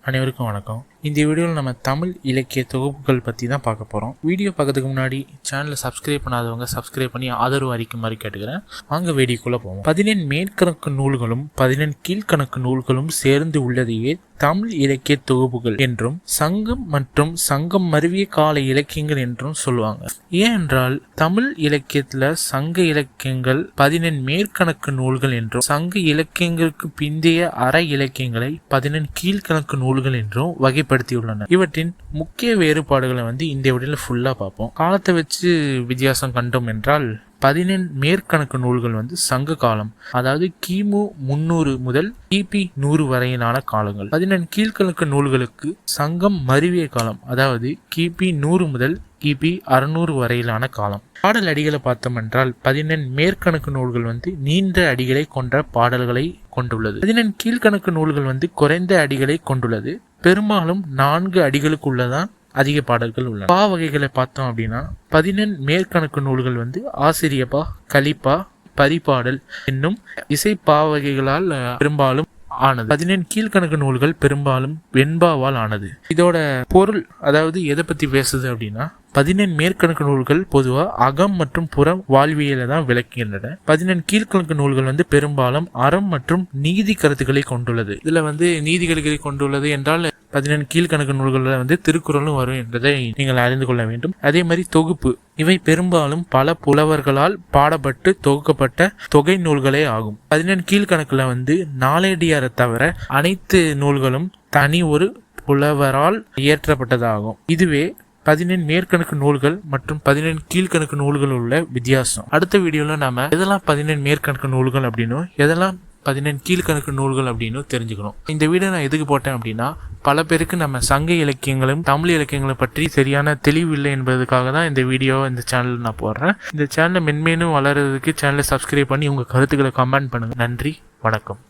அனைவருக்கும் வணக்கம். இந்த வீடியோவில் நம்ம தமிழ் இலக்கிய தொகுப்புகள் பற்றி தான் பார்க்க போகிறோம். வீடியோ பார்க்கறதுக்கு முன்னாடி சேனலை சப்ஸ்கிரைப் பண்ணாதவங்க சப்ஸ்கிரைப் பண்ணி ஆதரவு அளிக்குமாறு கேட்டுக்கிறேன். வாங்க வீடியோக்குள்ளே போவோம். 14 மேற்கணக்கு நூல்களும் 14 கீழ்கணக்கு நூல்களும் சேர்ந்து உள்ளதையே தமிழ் இலக்கிய தொகுப்புகள் என்றும் சங்கம் மற்றும் சங்கம் மருவிய கால இலக்கியங்கள் என்றும் சொல்லுவாங்க. ஏனென்றால் தமிழ் இலக்கியத்துல சங்க இலக்கியங்கள் 14 மேற்கணக்கு நூல்கள் என்றும் சங்க இலக்கியங்களுக்கு பிந்தைய அற இலக்கியங்களை 14 கீழ்கணக்கு நூல்கள் என்றும் வகைப்படுத்தியுள்ளனர். இவற்றின் முக்கிய வேறுபாடுகளை இந்த வீடியோல ஃபுல்லா பார்ப்போம். காலத்தை வச்சு வித்தியாசம் கண்டோம் என்றால் 14 மேற்கணக்கு நூல்கள் சங்க காலம், அதாவது கிமு 300 முதல் கிபி 100 வரையிலான காலங்கள். 14 கீழ்கணக்கு நூல்களுக்கு சங்கம் மருவிய காலம், அதாவது கிபி 100 முதல் கிபி 600 வரையிலான காலம். பாடல் அடிகளை பார்த்தோம் என்றால் 14 மேற்கணக்கு நூல்கள் நீண்ட அடிகளை கொண்ட பாடல்களை கொண்டுள்ளது. 14 கீழ்கணக்கு நூல்கள் குறைந்த அடிகளை கொண்டுள்ளது. பெரும்பாலும் 4 அடிகளுக்குள்ளதான் அதிக பாடல்கள் உள்ளன. பா வகைகளை பார்த்தோம் அப்படின்னா 14 மேற்கணக்கு நூல்கள் ஆசிரியப்பா, கலிப்பா, பரிபாடல் என்னும் இசை பா வகைகளால் பெரும்பாலும் ஆனது. 14 கீழ்கணக்கு நூல்கள் பெரும்பாலும் வெண்பாவால் ஆனது. இதோட பொருள், அதாவது எதை பத்தி பேசுது அப்படின்னா 14 மேற்கணக்கு நூல்கள் பொதுவா அகம் மற்றும் புறம் வாழ்வியலை தான் விளக்குகின்றன. 14 கீழ்கணக்கு நூல்கள் பெரும்பாலும் அறம் மற்றும் நீதி கருத்துக்களை கொண்டுள்ளது. இதுல நீதிகளை கொண்டுள்ளது என்றால் 14 கீழ்கணக்கு நூல்கள் திருக்குறளும் வரும் என்பதை நீங்கள் அறிந்து கொள்ள வேண்டும். அதே மாதிரி தொகுப்பு, இவை பெரும்பாலும் பல புலவர்களால் பாடப்பட்டு தொகுக்கப்பட்ட தொகை நூல்களே ஆகும். 14 கீழ்கணக்குல நாளேடியாரை தவிர அனைத்து நூல்களும் தனி ஒரு புலவரால் இயற்றப்பட்டதாகும். இதுவே 14 மேற்கணக்கு நூல்கள் மற்றும் 14 கீழ்கணக்கு நூல்கள் உள்ள வித்தியாசம். அடுத்த வீடியோல நாம எதெல்லாம் 14 மேற்கணக்கு நூல்கள் அப்படின்னும் எதெல்லாம் 14 கீழ்கணக்கு நூல்கள் அப்படின்னு தெரிஞ்சுக்கணும். இந்த வீடியோ நான் எதுக்கு போட்டேன் அப்படின்னா, பல பேருக்கு நம்ம சங்க இலக்கியங்களும் தமிழ் இலக்கியங்களை பற்றி சரியான தெளிவு இல்லை என்பதற்காக தான் இந்த வீடியோ இந்த சேனல் நான் போடுறேன். இந்த சேனலை மென்மேலும் வளர்றதுக்கு சேனலை சப்ஸ்கிரைப் பண்ணி உங்க கருத்துக்களை கமெண்ட் பண்ணுங்க. நன்றி, வணக்கம்.